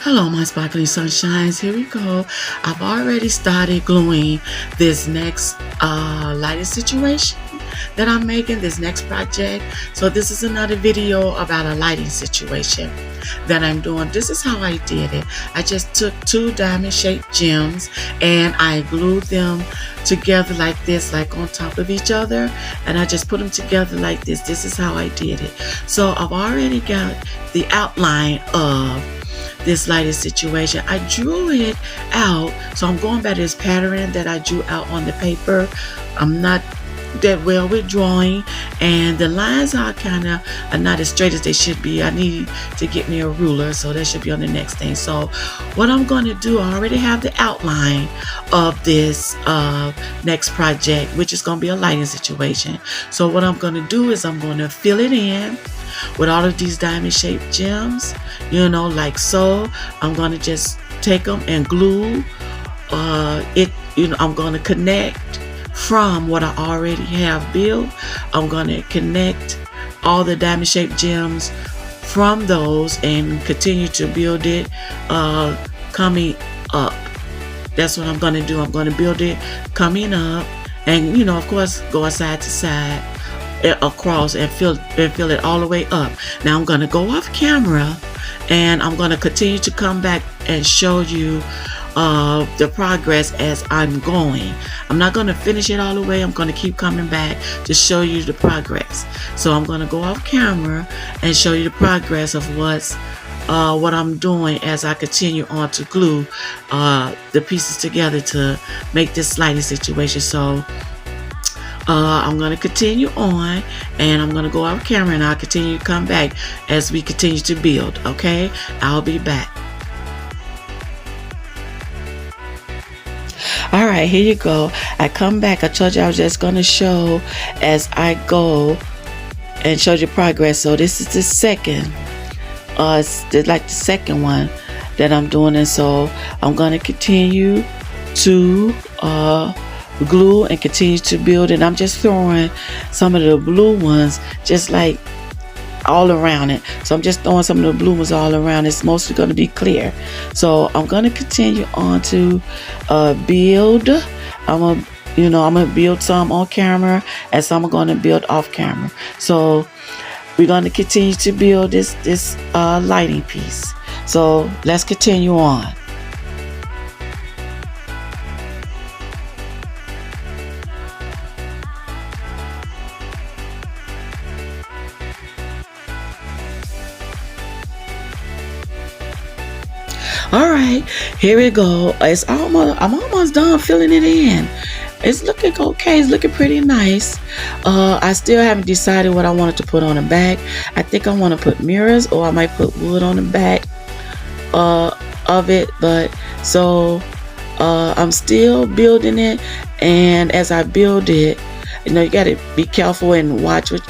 Hello, my sparkling sunshines. Here we go. I've already started gluing this next lighting situation that I'm making, this next project. So this is another video about a lighting situation that I'm doing. This is how I did it. I just took two diamond shaped gems and I glued them together like this, like on top of each other, and I just put them together like this. This is how I did it. So I've already got the outline of this lighting situation. I drew it out, so I'm going by this pattern that I drew out on the paper. I'm not that well with drawing, and the lines are not as straight as they should be. I need to get me a ruler, so that should be on the next thing. So what I'm going to do, I already have the outline of this next project, which is going to be a lighting situation. So what I'm going to do is I'm going to fill it in with all of these diamond shaped gems, like so. I'm going to just take them and glue it. I'm going to connect from what I already have built. I'm going to connect all the diamond shaped gems from those and continue to build it coming up. That's what I'm going to do. I'm going to build it coming up, and of course going side to side across and fill it all the way up. Now I'm going to go off camera and I'm going to continue to come back and show you the progress as I'm going. I'm not going to finish it all the way. I'm going to keep coming back to show you the progress. So I'm going to go off camera and show you the progress of what I'm doing as I continue on to glue the pieces together to make this lighting situation. So I'm going to continue on, and I'm going to go off camera and I'll continue to come back as we continue to build. Okay, I'll be back. All right, here you go. I come back. I told you I was just going to show as I go and show you progress. So this is the second, like the second one that I'm doing, and so I'm going to continue to glue and continue to build, and I'm just throwing some of the blue ones just like all around it. So I'm just throwing some of the blue ones all around. It's mostly going to be clear. So I'm going to continue on to build. I'm gonna build some on camera and some I'm going to build off camera. So we're going to continue to build this lighting piece. So let's continue on. All right, here we go. I'm almost done filling it in. It's looking okay. It's looking pretty nice. I still haven't decided what I wanted to put on the back. I think I want to put mirrors, or I might put wood on the back of it. But so I'm still building it, and as I build it, you got to be careful and watch what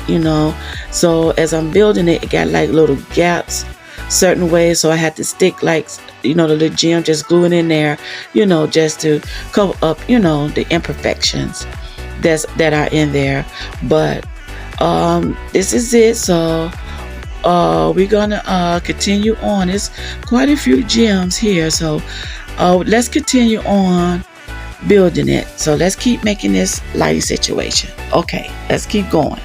So as I'm building it, it got like little gaps certain ways, so I had to stick like the little gem, just glue it in there, just to cover up the imperfections that are in there. But this is it. So we're gonna continue on. There's quite a few gems here, so let's continue on building it. So let's keep making this lighting situation. Okay, let's keep going.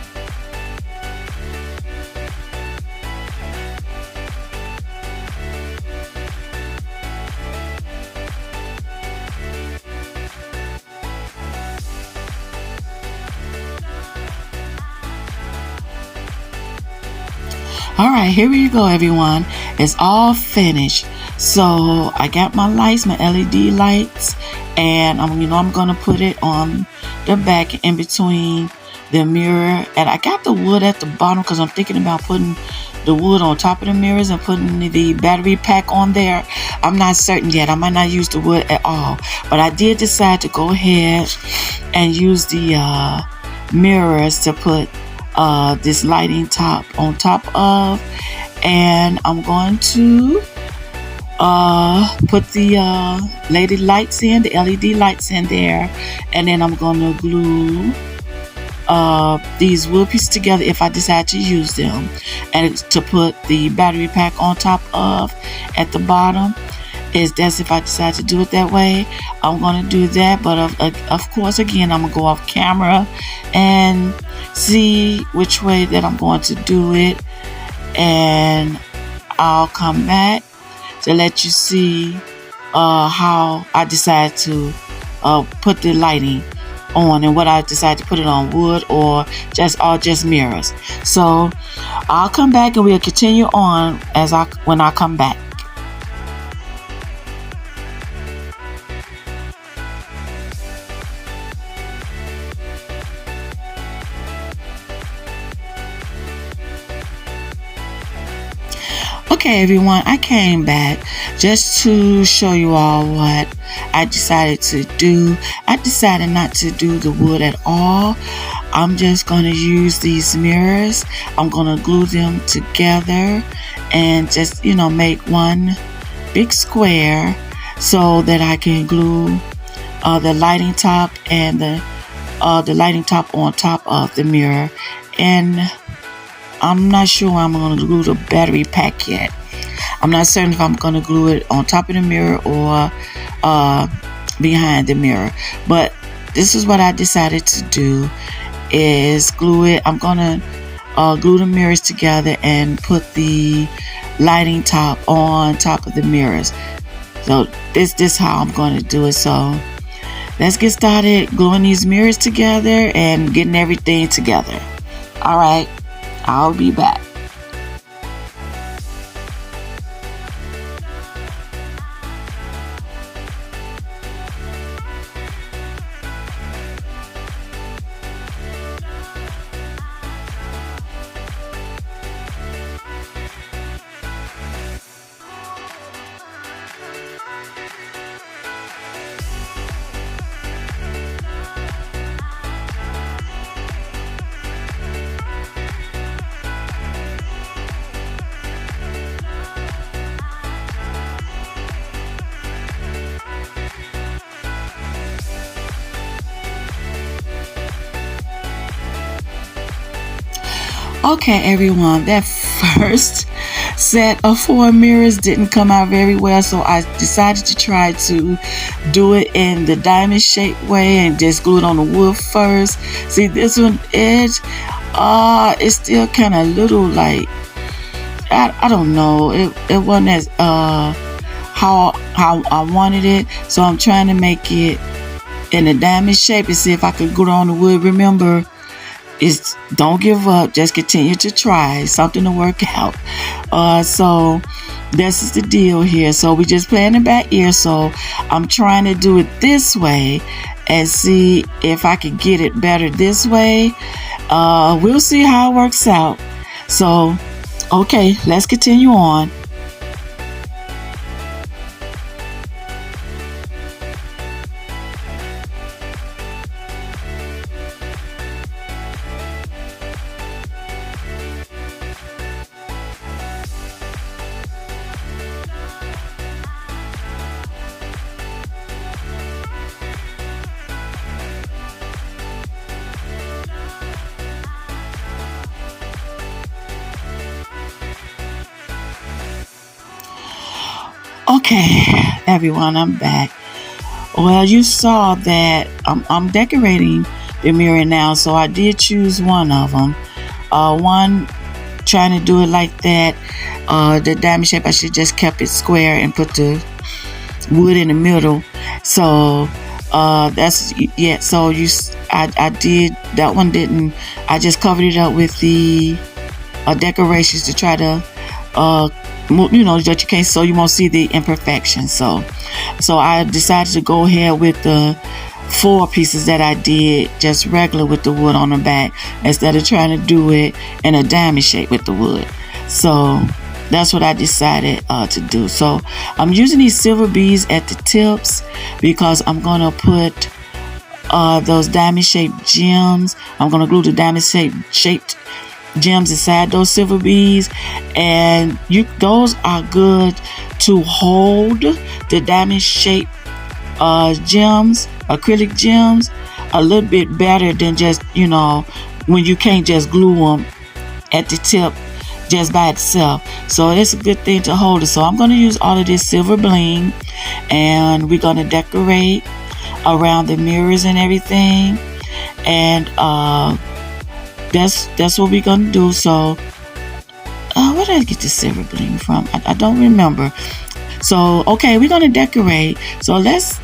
All right, here we go, everyone. It's all finished. So I got my lights, my LED lights, and I'm gonna put it on the back in between the mirror. And I got the wood at the bottom because I'm thinking about putting the wood on top of the mirrors and putting the battery pack on there. I'm not certain yet. I might not use the wood at all, but I did decide to go ahead and use the mirrors to put this lighting top on top of, and I'm going to put the lady lights in, the LED lights in there, and then I'm going to glue these wood pieces together if I decide to use them, and to put the battery pack on top of at the bottom. That's if I decide to do it that way. I'm going to do that, but of course, again, I'm going to go off camera and see which way that I'm going to do it, and I'll come back to let you see how I decide to put the lighting on, and what I decide to put it on, wood or just mirrors. So I'll come back and we'll continue on when I come back. Okay, everyone, I came back just to show you all what I decided to do. I decided not to do the wood at all. I'm just going to use these mirrors. I'm going to glue them together and just, make one big square so that I can glue the lighting top and the lighting top on top of the mirror. And I'm not sure I'm going to glue the battery pack yet. I'm not certain if I'm going to glue it on top of the mirror or behind the mirror. But this is what I decided to do, is glue it. I'm going to glue the mirrors together and put the lighting top on top of the mirrors. So this how I'm going to do it. So let's get started gluing these mirrors together and getting everything together. All right. I'll be back. Okay, everyone, that first set of 4 mirrors didn't come out very well, so I decided to try to do it in the diamond shape way and just glue it on the wood first. See, this one edge, it's still kind of little, like, I don't know, it wasn't as how I wanted it, so I'm trying to make it in a diamond shape and see if I could glue it on the wood. Remember, don't give up, just continue to try something to work out. So this is the deal here. So we just playing the back ear, so I'm trying to do it this way and see if I can get it better this way. We'll see how it works out. So okay, let's continue on. Okay, everyone, I'm back. Well, you saw that I'm decorating the mirror now, so I did choose one of them. One, trying to do it like that, the diamond shape, I should just kept it square and put the wood in the middle. So that's, yeah, so I did, that one didn't, I just covered it up with the decorations to try to that you can't, so you won't see the imperfections. So I decided to go ahead with the 4 pieces that I did just regular with the wood on the back, instead of trying to do it in a diamond shape with the wood. So that's what I decided to do. So I'm using these silver beads at the tips because I'm gonna put those diamond shaped gems. I'm gonna glue the diamond shaped gems inside those silver beads, and those are good to hold the diamond shaped gems, acrylic gems, a little bit better than just, when you can't just glue them at the tip just by itself. So it's a good thing to hold it. So I'm going to use all of this silver bling, and we're going to decorate around the mirrors and everything. And that's what we're going to do. So where did I get the silver bling from? I don't remember. So okay, we're going to decorate. So let's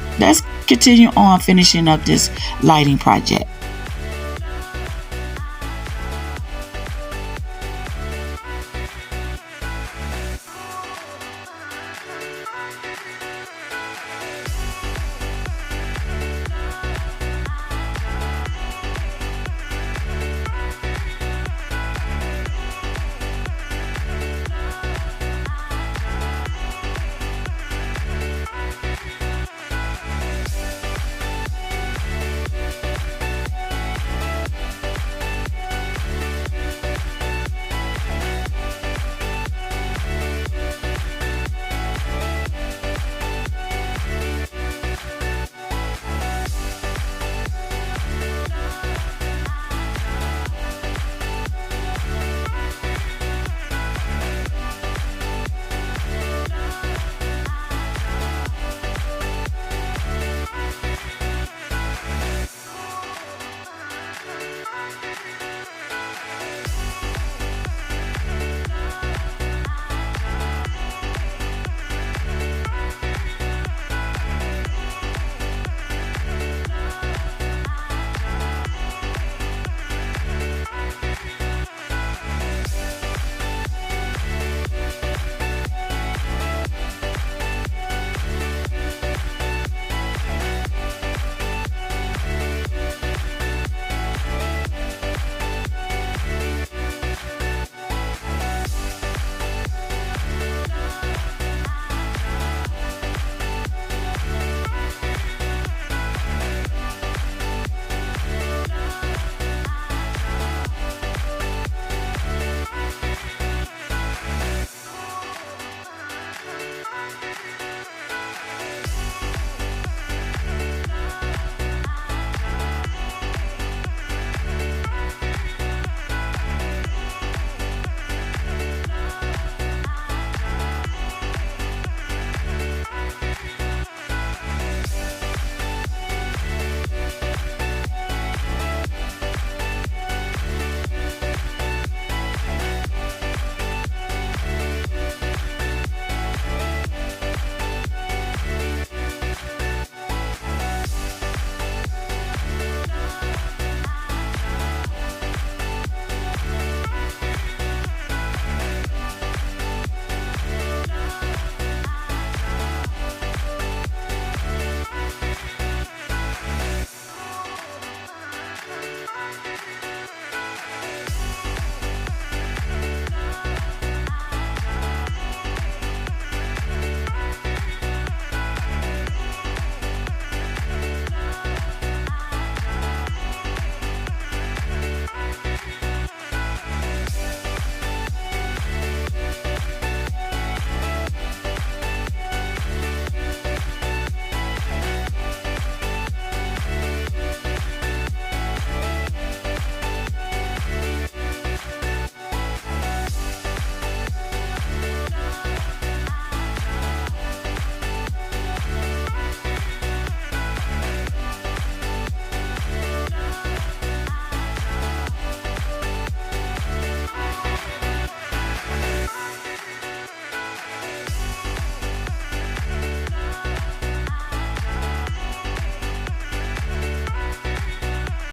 continue on finishing up this lighting project.